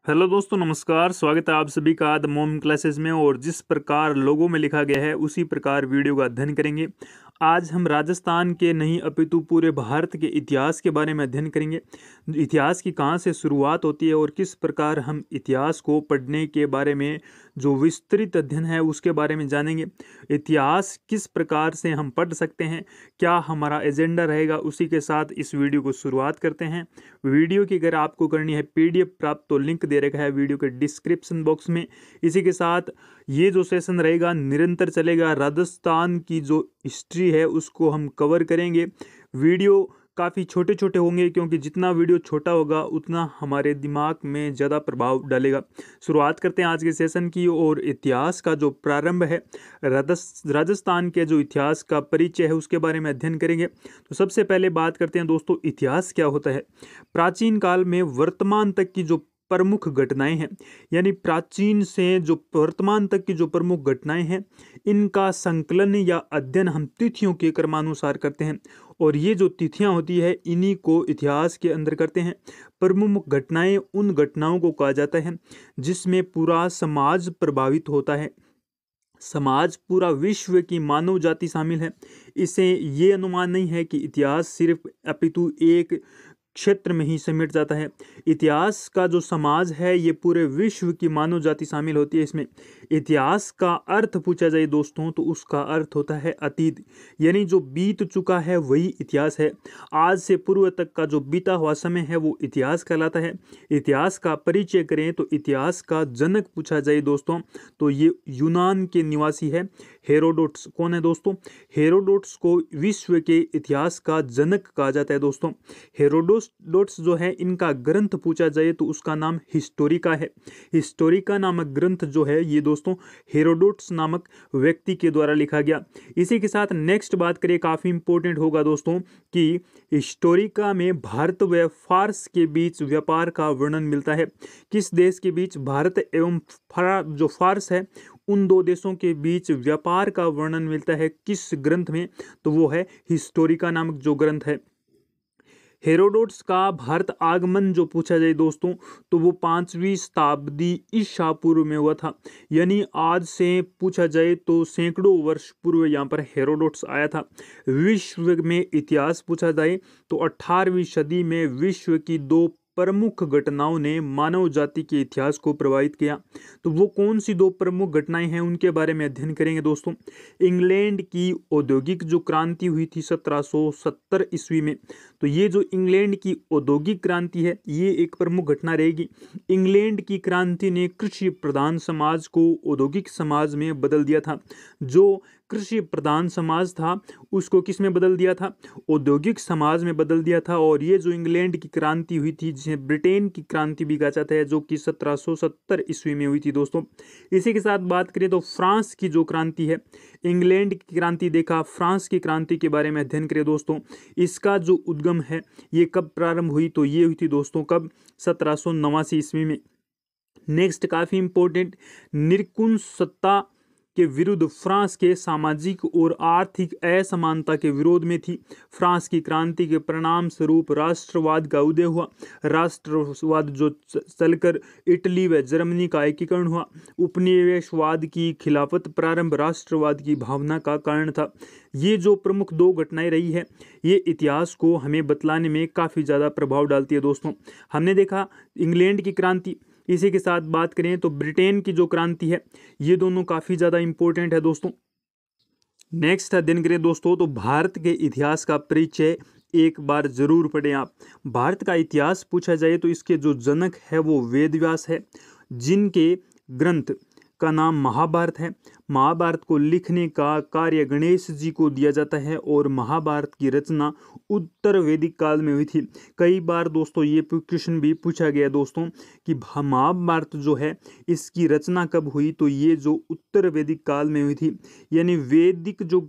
Hello दोस्तों, नमस्कार। स्वागत है आप सभी का द मोम क्लासेस में। और जिस प्रकार लोगों में लिखा गया है उसी प्रकार वीडियो का अध्ययन करेंगे। आज हम राजस्थान के नहीं अपितु पूरे भारत के इतिहास के बारे में अध्ययन करेंगे। इतिहास की कहाँ से शुरुआत होती है और किस प्रकार हम इतिहास को पढ़ने के बारे में जो विस्तृत अध्ययन है उसके बारे में जानेंगे। इतिहास किस प्रकार से हम पढ़ सकते हैं, क्या हमारा एजेंडा रहेगा, उसी के साथ इस वीडियो को शुरुआत करते हैं। वीडियो की अगर आपको करनी है पीडीएफ प्राप्त तो लिंक दे रखा है वीडियो के डिस्क्रिप्शन बॉक्स में। इसी के साथ ये जो सेशन रहेगा निरंतर चलेगा। राजस्थान की जो हिस्ट्री है उसको हम कवर करेंगे। वीडियो काफ़ी छोटे छोटे होंगे क्योंकि जितना वीडियो छोटा होगा उतना हमारे दिमाग में ज़्यादा प्रभाव डालेगा। शुरुआत करते हैं आज के सेशन की। और इतिहास का जो प्रारंभ है, राजस्थान के जो इतिहास का परिचय है उसके बारे में अध्ययन करेंगे। तो सबसे पहले बात करते हैं दोस्तों, इतिहास क्या होता है। प्राचीन काल में वर्तमान तक की जो प्रमुख घटनाएं हैं, यानी प्राचीन से जो वर्तमान तक की जो प्रमुख घटनाएं हैं, इनका संकलन या अध्ययन हम तिथियों के क्रमानुसार करते हैं। और ये जो तिथियां होती है इन्हीं को इतिहास के अंदर करते हैं। प्रमुख घटनाएं उन घटनाओं को कहा जाता है जिसमें पूरा समाज प्रभावित होता है। समाज, पूरा विश्व की मानव जाति शामिल है। इसे ये अनुमान नहीं है कि इतिहास सिर्फ अपितु एक क्षेत्र में ही समेट जाता है। इतिहास का जो समाज है ये पूरे विश्व की मानव जाति शामिल होती है इसमें। इतिहास का अर्थ पूछा जाए दोस्तों तो उसका अर्थ होता है अतीत, यानी जो बीत चुका है वही इतिहास है। आज से पूर्व तक का जो बीता हुआ समय है वो इतिहास कहलाता है। इतिहास का परिचय करें तो इतिहास का जनक पूछा जाए दोस्तों तो ये यूनान के निवासी है हेरोडोटस। कौन है दोस्तों? हेरोडोटस को विश्व के इतिहास का जनक कहा जाता है दोस्तों। हेरोडोटस जो है, इनका ग्रंथ पूछा जाए तो उसका नाम हिस्टोरिका है। हिस्टोरिका नामक ग्रंथ जो है ये दोस्तों हेरोडोटस नामक व्यक्ति के द्वारा लिखा गया। इसी के साथ नेक्स्ट बात करें, काफ़ी इंपॉर्टेंट होगा दोस्तों कि हिस्टोरिका में भारत व फारस के बीच व्यापार का वर्णन मिलता है। किस देश के बीच? भारत एवं जो फारस है उन दो देशों के बीच व्यापार का वर्णन मिलता है। किस ग्रंथ में? तो वो है हिस्टोरिका नामक जो ग्रंथ है। हेरोडोटस का भारत आगमन जो पूछा जाए दोस्तों तो वो 5वीं शताब्दी ईसा पूर्व में हुआ था। यानी आज से पूछा जाए तो सैकड़ों वर्ष पूर्व यहाँ पर हेरोडोटस आया था। विश्व में इतिहास पूछा जाए तो 18वीं सदी में विश्व की दो प्रमुख घटनाओं ने मानव जाति के इतिहास को प्रभावित किया। तो वो कौन सी दो प्रमुख घटनाएं हैं उनके बारे में अध्ययन करेंगे दोस्तों। इंग्लैंड की औद्योगिक जो क्रांति हुई थी 1770 ईस्वी में, तो ये जो इंग्लैंड की औद्योगिक क्रांति है ये एक प्रमुख घटना रहेगी। इंग्लैंड की क्रांति ने कृषि प्रधान समाज को औद्योगिक समाज में बदल दिया था। जो कृषि प्रधान समाज था उसको किस में बदल दिया था? औद्योगिक समाज में बदल दिया था। और ये जो इंग्लैंड की क्रांति हुई थी जिसे ब्रिटेन की क्रांति भी कहा जाता है, जो कि 1770 ईस्वी में हुई थी दोस्तों। इसी के साथ बात करें तो फ्रांस की जो क्रांति है, इंग्लैंड की क्रांति देखा, फ्रांस की क्रांति के बारे में अध्ययन करें दोस्तों। इसका जो उद्गम है ये कब प्रारंभ हुई? तो ये हुई थी दोस्तों कब? 1789 ईस्वी में। नेक्स्ट काफ़ी इंपॉर्टेंट, निरंकुश सत्ता के विरुद्ध फ्रांस के सामाजिक और आर्थिक असमानता के विरोध में थी। फ्रांस की क्रांति के परिणाम स्वरूप राष्ट्रवाद का उदय हुआ। राष्ट्रवाद जो चलकर इटली व जर्मनी का एकीकरण हुआ। उपनिवेशवाद की खिलाफत प्रारंभ राष्ट्रवाद की भावना का कारण था। ये जो प्रमुख दो घटनाएं रही है ये इतिहास को हमें बतलाने में काफ़ी ज़्यादा प्रभाव डालती है दोस्तों। हमने देखा इंग्लैंड की क्रांति, इसी के साथ बात करें तो ब्रिटेन की जो क्रांति है, ये दोनों काफ़ी ज़्यादा इंपॉर्टेंट है दोस्तों। नेक्स्ट अध्ययन करें दोस्तों तो भारत के इतिहास का परिचय एक बार जरूर पढ़ें आप। भारत का इतिहास पूछा जाए तो इसके जो जनक है वो वेदव्यास है, जिनके ग्रंथ का नाम महाभारत है। महाभारत को लिखने का कार्य गणेश जी को दिया जाता है और महाभारत की रचना उत्तर वैदिक काल में हुई थी। कई बार दोस्तों ये क्वेश्चन भी पूछा गया दोस्तों कि महाभारत जो है इसकी रचना कब हुई? तो ये जो उत्तर वैदिक काल में हुई थी, यानी वैदिक जो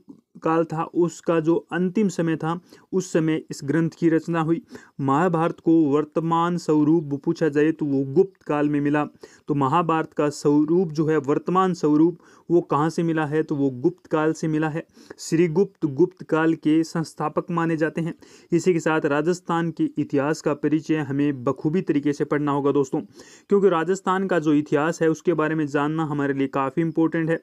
काल था उसका जो अंतिम समय था उस समय इस ग्रंथ की रचना हुई। महाभारत को वर्तमान स्वरूप पूछा जाए तो वो गुप्त काल में मिला। तो महाभारत का स्वरूप जो है, वर्तमान स्वरूप, वो कहाँ से मिला है, तो वो गुप्त काल से मिला है। श्रीगुप्त गुप्त काल के संस्थापक माने जाते हैं। इसी के साथ राजस्थान के इतिहास का परिचय हमें बखूबी तरीके से पढ़ना होगा दोस्तों, क्योंकि राजस्थान का जो इतिहास है उसके बारे में जानना हमारे लिए काफ़ी इंपॉर्टेंट है।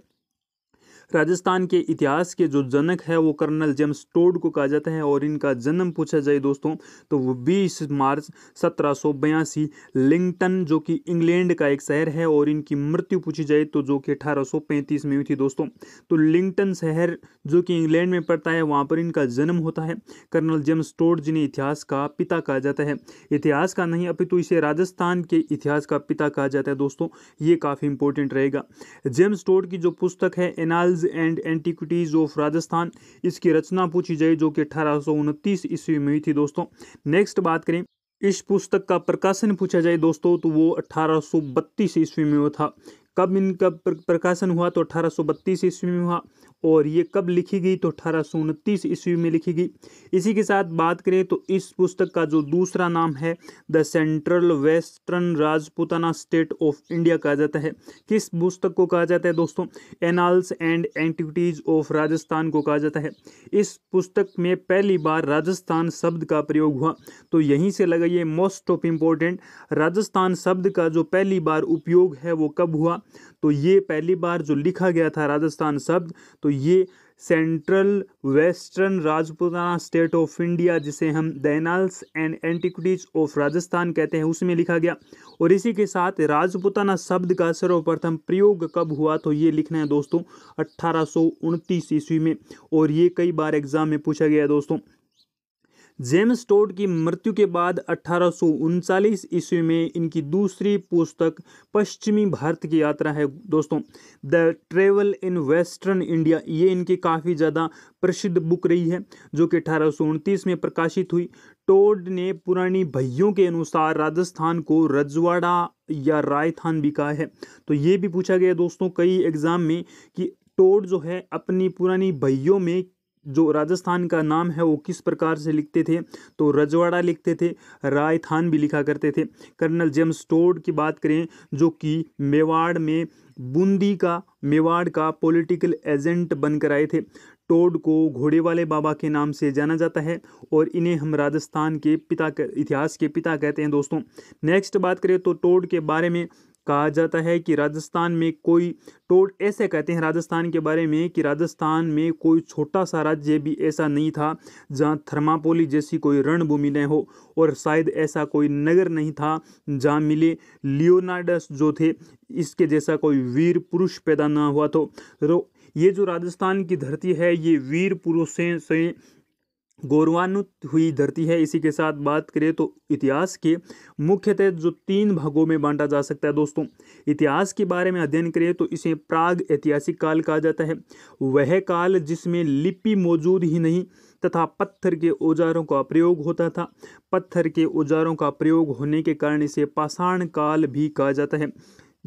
राजस्थान के इतिहास के जो जनक है वो कर्नल जेम्स टोड को कहा जाता है, और इनका जन्म पूछा जाए दोस्तों तो वो 20 मार्च 1782 लिंगटन जो कि इंग्लैंड का एक शहर है, और इनकी मृत्यु पूछी जाए तो जो कि 1835 में हुई थी दोस्तों। तो लिंगटन शहर जो कि इंग्लैंड में पड़ता है वहाँ पर इनका जन्म होता है। कर्नल जेम्स टोड जिन्हें इतिहास का पिता कहा जाता है, इतिहास का नहीं अपितु इसे राजस्थान के इतिहास का पिता कहा जाता है दोस्तों, ये काफ़ी इंपॉर्टेंट रहेगा। जेम्स टोड की जो पुस्तक है annals and antiquities of Rajasthan, इसकी रचना पूछी जाए जो कि 1829 ईस्वी में हुई थी दोस्तों। नेक्स्ट बात करें इस पुस्तक का प्रकाशन पूछा जाए दोस्तों तो वो 1832 ईस्वी में हुआ था। कब इनका प्रकाशन हुआ, तो 1832 ईस्वी में हुआ, और ये कब लिखी गई, तो 1829 ईस्वी में लिखी गई। इसी के साथ बात करें तो इस पुस्तक का जो दूसरा नाम है the central western Rajputana state of India कहा जाता है। किस पुस्तक को कहा जाता है दोस्तों, annals and antiquities of Rajasthan को कहा जाता है। इस पुस्तक में पहली बार राजस्थान शब्द का प्रयोग हुआ, तो यहीं से लगाइए मोस्ट ऑफ इम्पोर्टेंट, राजस्थान शब्द का जो पहली बार उपयोग है वो कब हुआ, तो ये पहली बार जो लिखा गया था राजस्थान शब्द, तो ये central western Rajputana state of India जिसे हम the annals and antiquities of Rajasthan कहते हैं उसमें लिखा गया। और इसी के साथ राजपूताना शब्द का सर्वप्रथम प्रयोग कब हुआ, तो ये लिखना है दोस्तों 1829 ईस्वी में, और ये कई बार एग्जाम में पूछा गया है दोस्तों। जेम्स टोड की मृत्यु के बाद 1839 ईस्वी में इनकी दूसरी पुस्तक पश्चिमी भारत की यात्रा है दोस्तों, the travel in western India, ये इनकी काफ़ी ज़्यादा प्रसिद्ध बुक रही है जो कि 1829 में प्रकाशित हुई। टोड ने पुरानी भइयों के अनुसार राजस्थान को रजवाड़ा या रायथान भी कहा है, तो ये भी पूछा गया दोस्तों कई एग्जाम में कि टोड जो है अपनी पुरानी भइयों में जो राजस्थान का नाम है वो किस प्रकार से लिखते थे, तो रजवाड़ा लिखते थे, रायथान भी लिखा करते थे। कर्नल जेम्स टोड की बात करें जो कि मेवाड़ में बूंदी का मेवाड़ का पॉलिटिकल एजेंट बनकर आए थे। टोड को घोड़े वाले बाबा के नाम से जाना जाता है, और इन्हें हम राजस्थान के पिता इतिहास के पिता कहते हैं दोस्तों। नेक्स्ट बात करें तो टोड के बारे में कहा जाता है कि राजस्थान में कोई, टोड ऐसे कहते हैं राजस्थान के बारे में कि राजस्थान में कोई छोटा सा राज्य भी ऐसा नहीं था जहां थर्मापोली जैसी कोई रणभूमि न हो, और शायद ऐसा कोई नगर नहीं था जहां मिले लियोनार्डस जो थे इसके जैसा कोई वीर पुरुष पैदा ना हुआ। तो ये जो राजस्थान की धरती है ये वीर पुरुषों से गौरवान्वित हुई धरती है। इसी के साथ बात करें तो इतिहास के मुख्यतः जो 3 भागों में बांटा जा सकता है दोस्तों। इतिहास के बारे में अध्ययन करें तो इसे प्राग ऐतिहासिक काल कहा जाता है, वह काल जिसमें लिपि मौजूद ही नहीं तथा पत्थर के औजारों का प्रयोग होता था। पत्थर के औजारों का प्रयोग होने के कारण इसे पाषाण काल भी कहा जाता है,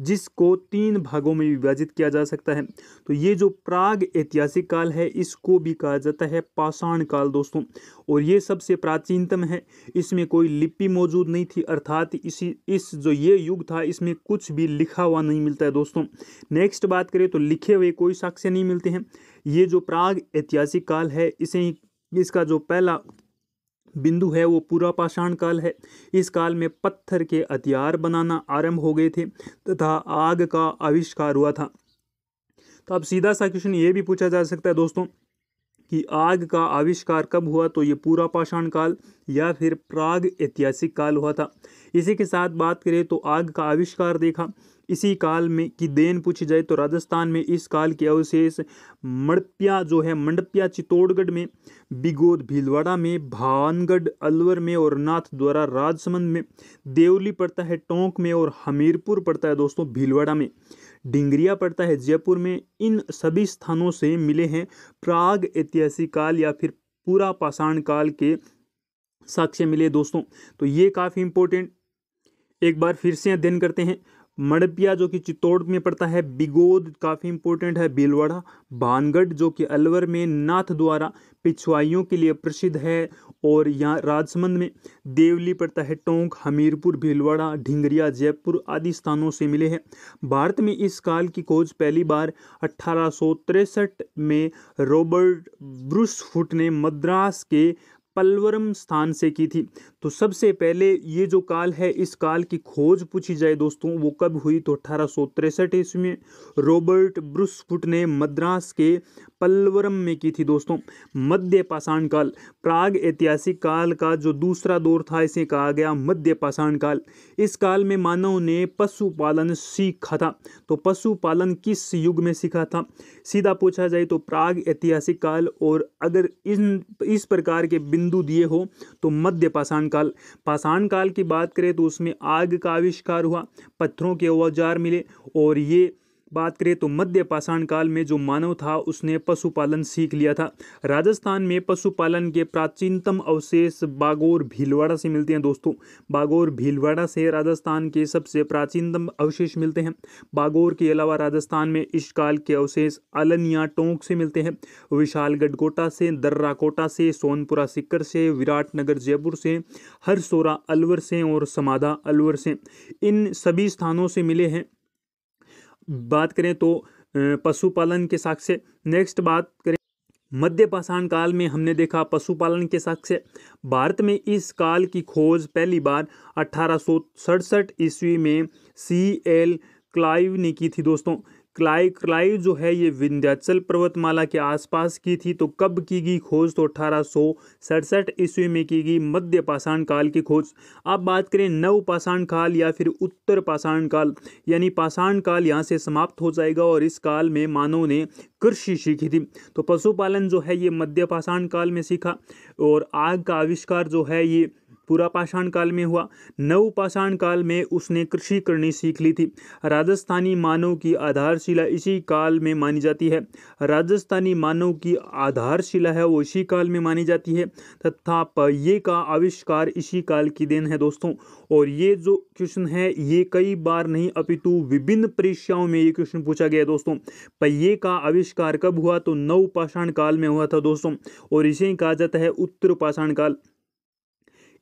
जिसको 3 भागों में विभाजित किया जा सकता है। तो ये जो प्राग ऐतिहासिक काल है इसको भी कहा जाता है पाषाण काल दोस्तों, और ये सबसे प्राचीनतम है। इसमें कोई लिपि मौजूद नहीं थी, अर्थात इस जो ये युग था इसमें कुछ भी लिखा हुआ नहीं मिलता है दोस्तों। नेक्स्ट बात करें तो लिखे हुए कोई साक्ष्य नहीं मिलते हैं। ये जो प्राग ऐतिहासिक काल है इसका जो पहला बिंदु है वो पूरा पाषाण काल है। इस काल में पत्थर के हथियार बनाना आरंभ हो गए थे तथा आग का आविष्कार हुआ था। तो अब सीधा सा क्वेश्चन ये भी पूछा जा सकता है दोस्तों कि आग का आविष्कार कब हुआ, तो ये पूरा पाषाण काल या फिर प्राग ऐतिहासिक काल हुआ था। इसी के साथ बात करें तो आग का आविष्कार देखा इसी काल में की देन पूछी जाए तो राजस्थान में इस काल के अवशेष मंडपिया चित्तौड़गढ़ में, बिगोद भीलवाड़ा में, भानगढ़ अलवर में और नाथ द्वारा राजसमंद में, देवली पड़ता है टोंक में और हमीरपुर पड़ता है दोस्तों भीलवाड़ा में, डिंगरिया पड़ता है जयपुर में। इन सभी स्थानों से मिले हैं प्राग ऐतिहासिक काल या फिर पूरा पाषाण काल के साक्ष्य मिले दोस्तों। तो ये काफ़ी इंपॉर्टेंट एक बार फिर से अध्ययन करते हैं। मड़पिया जो कि चित्तौड़ में पड़ता है, बिगोद काफ़ी इंपॉर्टेंट है, भीलवाड़ा, भानगढ़ जो कि अलवर में, नाथ द्वारा पिछवाइयों के लिए प्रसिद्ध है, और यहाँ राजसमंद में देवली पड़ता है, टोंक, हमीरपुर, भीलवाड़ा, ढिंगरिया, जयपुर आदि स्थानों से मिले हैं। भारत में इस काल की खोज पहली बार 1863 में रॉबर्ट ब्रूसफुट ने मद्रास के पल्वरम स्थान से की थी। तो सबसे पहले ये जो काल है, इस काल की खोज पूछी जाए दोस्तों, वो कब हुई, तो 1863 ईस्वी में रॉबर्ट ब्रूसफुट ने मद्रास के पल्वरम में की थी दोस्तों। मध्य पाषाण काल, प्राग ऐतिहासिक काल का जो दूसरा दौर था, इसे कहा गया मध्य पाषाण काल। इस काल में मानव ने पशुपालन सीखा था। तो पशुपालन किस युग में सीखा था, सीधा पूछा जाए तो प्राग ऐतिहासिक काल, और अगर इस प्रकार के बिंदु दिए हो तो मध्य पाषाण काल। पाषाण काल की बात करें तो उसमें आग का आविष्कार हुआ, पत्थरों के औजार मिले, और ये बात करें तो मध्य पाषाण काल में जो मानव था उसने पशुपालन सीख लिया था। राजस्थान में पशुपालन के प्राचीनतम अवशेष बागोर भीलवाड़ा से मिलते हैं दोस्तों। बागोर भीलवाड़ा से राजस्थान के सबसे प्राचीनतम अवशेष मिलते हैं। बागोर के अलावा राजस्थान में इस काल के अवशेष अलनिया टोंक से मिलते हैं, विशालगढ़ कोटा से, दर्रा कोटा से, सोनपुरा सीकर से, विराटनगर जयपुर से, हरसोरा अलवर से, और समाधा अलवर से, इन सभी स्थानों से मिले हैं। बात करें तो पशुपालन के साक्ष्य। नेक्स्ट बात करें मध्य पाषाण काल में, हमने देखा पशुपालन के साक्ष्य। भारत में इस काल की खोज पहली बार 1867 ईस्वी में C.L. क्लाइव ने की थी दोस्तों। क्लाइव जो है ये विंध्याचल पर्वतमाला के आसपास की थी। तो कब की गई खोज, तो 1867 ईस्वी में की गई मध्य पाषाण काल की खोज। अब बात करें नव पाषाण काल या फिर उत्तर पाषाण काल, यानी पाषाण काल यहाँ से समाप्त हो जाएगा, और इस काल में मानव ने कृषि सीखी थी। तो पशुपालन जो है ये मध्य पाषाण काल में सीखा, और आग का आविष्कार जो है ये पूरा पाषाण काल में हुआ। नव पाषाण काल में उसने कृषि करनी सीख ली थी। राजस्थानी मानव की आधारशिला इसी काल में मानी जाती है। राजस्थानी मानव की आधारशिला है वो इसी काल में मानी जाती है, तथा पहिए का आविष्कार इसी काल की देन है दोस्तों। और ये जो क्वेश्चन है ये कई बार नहीं अपितु विभिन्न परीक्षाओं में ये क्वेश्चन पूछा गया दोस्तों। पहिए का आविष्कार कब हुआ, तो नव पाषाण काल में हुआ था दोस्तों, और इसे कहा जाता है उत्तर पाषाण काल।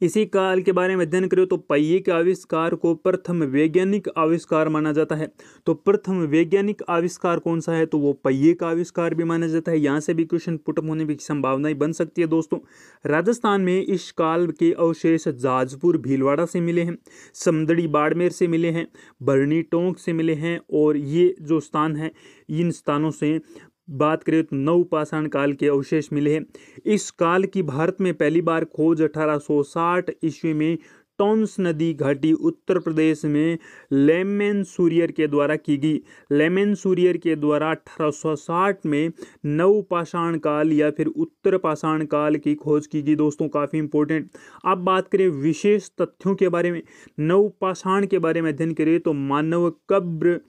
इसी काल के बारे में अध्ययन करें तो पहिए के आविष्कार को प्रथम वैज्ञानिक आविष्कार माना जाता है। तो प्रथम वैज्ञानिक आविष्कार कौन सा है, तो वो पहिए का आविष्कार भी माना जाता है। यहाँ से भी क्वेश्चन पुटअप होने की संभावनाएं बन सकती है दोस्तों। राजस्थान में इस काल के अवशेष जाजपुर भीलवाड़ा से मिले हैं, समदड़ी बाड़मेर से मिले हैं, भरनी टोंक से मिले हैं, और ये जो स्थान है इन स्थानों से बात करें तो नव पाषाण काल के अवशेष मिले हैं। इस काल की भारत में पहली बार खोज 1860 ईस्वी में टॉन्स नदी घाटी उत्तर प्रदेश में लेमेंसूरियर के द्वारा की गई। लेमेंसूरियर के द्वारा 1860 में नव पाषाण काल या फिर उत्तर पाषाण काल की खोज की गई दोस्तों, काफ़ी इंपॉर्टेंट। अब बात करें विशेष तथ्यों के बारे में, नव पाषाण के बारे में अध्ययन करें तो मानव कब्र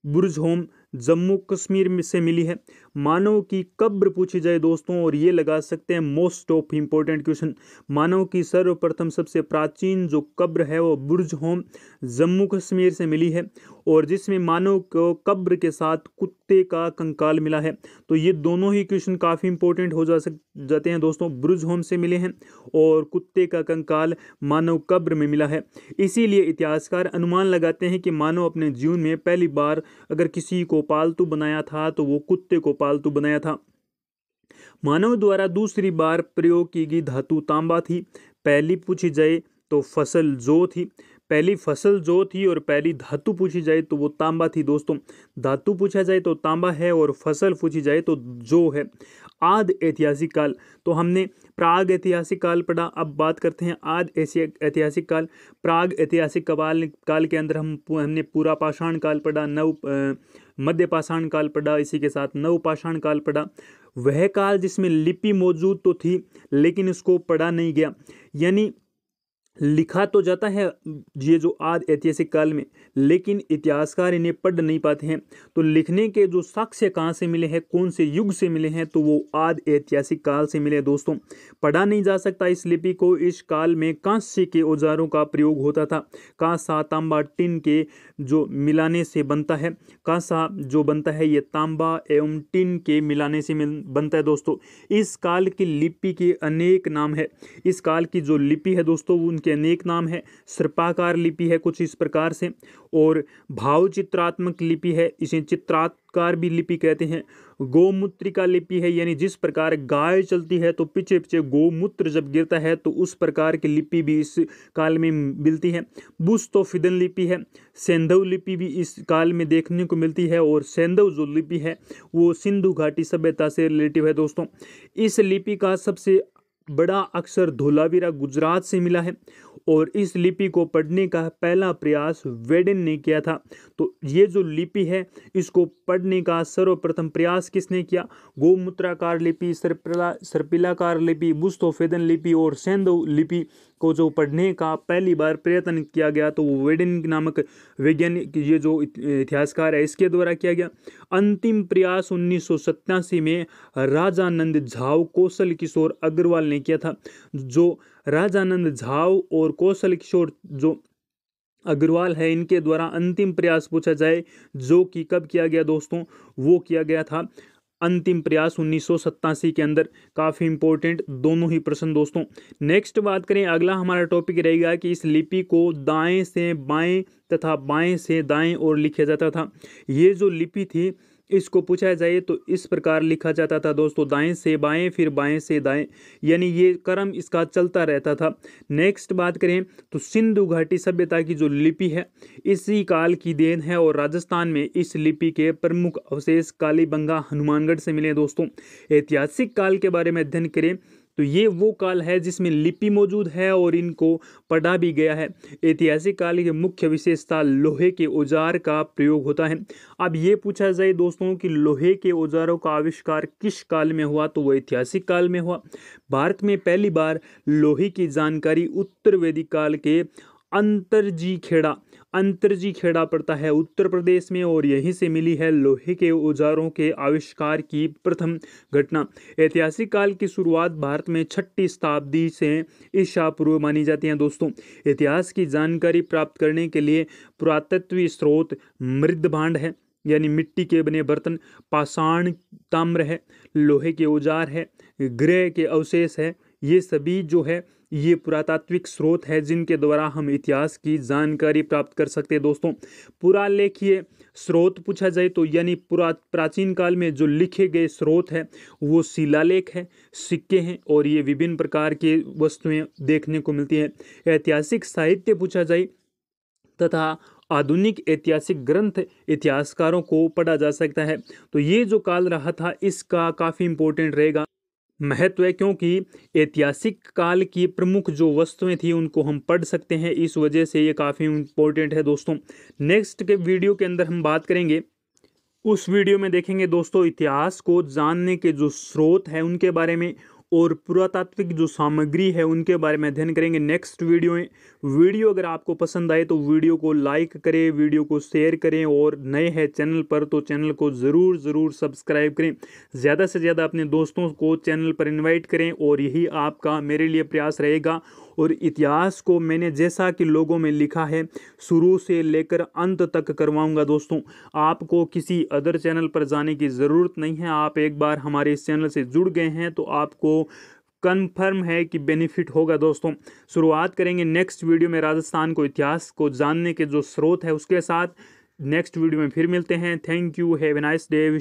बुर्जहोम जम्मू कश्मीर में से मिली है। मानव की कब्र पूछी जाए दोस्तों, और ये लगा सकते हैं मोस्ट ऑफ इंपॉर्टेंट क्वेश्चन। मानव की सर्वप्रथम सबसे प्राचीन जो कब्र है वो बुर्जहोम जम्मू कश्मीर से मिली है, और जिसमें मानव को कब्र के साथ कुत्ते का कंकाल मिला है। तो ये दोनों ही क्वेश्चन काफ़ी इंपॉर्टेंट हो जाते हैं दोस्तों। बुर्जहोम से मिले हैं और कुत्ते का कंकाल मानव कब्र में मिला है। इसीलिए इतिहासकार अनुमान लगाते हैं कि मानव अपने जीवन में पहली बार अगर किसी को पालतू बनाया था तो वो कुत्ते को पालतू बनाया था। मानव द्वारा दूसरी बार प्रयोग की गई धातु तांबा थी। पहली पूछी जाए तो फसल जो थी, पहली फसल जो थी, और पहली धातु पूछी जाए तो वो तांबा थी दोस्तों। धातु पूछा जाए तो तांबा है, और फसल पूछी जाए तो जो है। आदि ऐतिहासिक काल, तो हमने प्राग ऐतिहासिक काल पढ़ा। अब बात करते हैं आदि ऐतिहासिक काल। प्राग ऐतिहासिक काल के अंदर हमने पूरा पाषाण काल पढ़ा, मध्य पाषाण काल पढ़ा, इसी के साथ नव पाषाण काल पढ़ा। वह काल जिसमें लिपि मौजूद तो थी लेकिन इसको पढ़ा नहीं गया, यानी लिखा तो जाता है ये जो आदि ऐतिहासिक काल में, लेकिन इतिहासकार इन्हें पढ़ नहीं पाते हैं। तो लिखने के जो साक्ष्य कहाँ से मिले हैं, कौन से युग से मिले हैं, तो वो आदि ऐतिहासिक काल से मिले दोस्तों। पढ़ा नहीं जा सकता इस लिपि को। इस काल में कांस्य के औजारों का प्रयोग होता था। कांसा तांबा टिन के जो मिलाने से बनता है। कांसा जो बनता है ये तांबा एवं टिन के मिलाने से बनता है दोस्तों। इस काल की लिपि के अनेक नाम है। इस काल की जो लिपि है दोस्तों उनके अनेक नाम है। सर्पाकार लिपि है कुछ इस प्रकार से, और भाव चित्रात्मक लिपि है, इसे चित्राकार भी लिपि कहते हैं। गोमूत्रिका लिपि है, यानी जिस प्रकार गाय चलती है तो पीछे पीछे गोमूत्र जब गिरता है तो उस प्रकार की लिपि भी इस काल में मिलती है। बुस्तोफिदन लिपि है। सेंधव लिपि भी इस काल में देखने को मिलती है, और सेंधव जो लिपि है वो सिंधु घाटी सभ्यता से रिलेटिव है दोस्तों। इस लिपि का सबसे बड़ा अक्षर धोलावीरा गुजरात से मिला है, और इस लिपि को पढ़ने का पहला प्रयास वेडेन ने किया था। तो ये जो लिपि है इसको पढ़ने का सर्वप्रथम प्रयास किसने किया? गोमूत्राकार लिपि, सर्पिलाकार लिपि, बुस्तोफेदन लिपि और सेंधव लिपि को जो पढ़ने का पहली बार प्रयत्न किया गया तो वो वेडेन नामक वैज्ञानिक, ये जो इतिहासकार है, इसके द्वारा किया गया। अंतिम प्रयास 1987 में राजानंद झाव, कौशल किशोर अग्रवाल ने किया था। जो राजानंद झाव और कौशल किशोर जो अग्रवाल है, इनके द्वारा अंतिम प्रयास पूछा जाए जो कि कब किया गया दोस्तों, वो किया गया था अंतिम प्रयास 1987 के अंदर। काफ़ी इंपॉर्टेंट दोनों ही प्रश्न दोस्तों। नेक्स्ट बात करें, अगला हमारा टॉपिक रहेगा कि इस लिपि को दाएं से बाएं तथा बाएं से दाएं और लिखा जाता था। ये जो लिपि थी इसको पूछा जाए तो इस प्रकार लिखा जाता था दोस्तों, दाएं से बाएं फिर बाएं से दाएं, यानी ये क्रम इसका चलता रहता था। नेक्स्ट बात करें तो सिंधु घाटी सभ्यता की जो लिपि है इसी काल की देन है, और राजस्थान में इस लिपि के प्रमुख अवशेष कालीबंगा, हनुमानगढ़ से मिले दोस्तों। ऐतिहासिक काल के बारे में अध्ययन करें तो ये वो काल है जिसमें लिपि मौजूद है और इनको पढ़ा भी गया है। ऐतिहासिक काल की मुख्य विशेषता लोहे के औजार का प्रयोग होता है। अब ये पूछा जाए दोस्तों कि लोहे के औजारों का आविष्कार किस काल में हुआ, तो वो ऐतिहासिक काल में हुआ। भारत में पहली बार लोहे की जानकारी उत्तर वैदिक काल के अंतरजी खेड़ा पड़ता है उत्तर प्रदेश में, और यहीं से मिली है लोहे के औजारों के आविष्कार की प्रथम घटना। ऐतिहासिक काल की शुरुआत भारत में 6वीं शताब्दी से ईसा पूर्व मानी जाती है दोस्तों। इतिहास की जानकारी प्राप्त करने के लिए पुरातत्वीय स्रोत मृद भांड है, यानी मिट्टी के बने बर्तन, पाषाण ताम्र है, लोहे के औजार है, गृह के अवशेष है। ये सभी जो है ये पुरातात्विक स्रोत है जिनके द्वारा हम इतिहास की जानकारी प्राप्त कर सकते हैं दोस्तों। पुरालेखीय स्रोत पूछा जाए तो यानी प्राचीन काल में जो लिखे गए स्रोत है वो शिलालेख है, सिक्के हैं, और ये विभिन्न प्रकार की वस्तुएं देखने को मिलती हैं। ऐतिहासिक साहित्य पूछा जाए तथा आधुनिक ऐतिहासिक ग्रंथ इतिहासकारों को पढ़ा जा सकता है। तो ये जो काल रहा था इसका काफ़ी इंपॉर्टेंट रहेगा, महत्व है, क्योंकि ऐतिहासिक काल की प्रमुख जो वस्तुएं थी उनको हम पढ़ सकते हैं, इस वजह से ये काफ़ी इंपॉर्टेंट है दोस्तों। नेक्स्ट के वीडियो के अंदर हम बात करेंगे, उस वीडियो में देखेंगे दोस्तों इतिहास को जानने के जो स्रोत हैं उनके बारे में, और पुरातात्विक जो सामग्री है उनके बारे में अध्ययन करेंगे नेक्स्ट वीडियो में। वीडियो अगर आपको पसंद आए तो वीडियो को लाइक करें, वीडियो को शेयर करें, और नए हैं चैनल पर तो चैनल को ज़रूर सब्सक्राइब करें। ज़्यादा से ज़्यादा अपने दोस्तों को चैनल पर इनवाइट करें, और यही आपका मेरे लिए प्रयास रहेगा। और इतिहास को मैंने जैसा कि लोगों में लिखा है शुरू से लेकर अंत तक करवाऊंगा दोस्तों। आपको किसी अदर चैनल पर जाने की ज़रूरत नहीं है। आप एक बार हमारे इस चैनल से जुड़ गए हैं तो आपको कन्फर्म है कि बेनिफिट होगा दोस्तों। शुरुआत करेंगे नेक्स्ट वीडियो में राजस्थान को इतिहास को जानने के जो स्रोत है उसके साथ। नेक्स्ट वीडियो में फिर मिलते हैं। Thank you, have a nice day.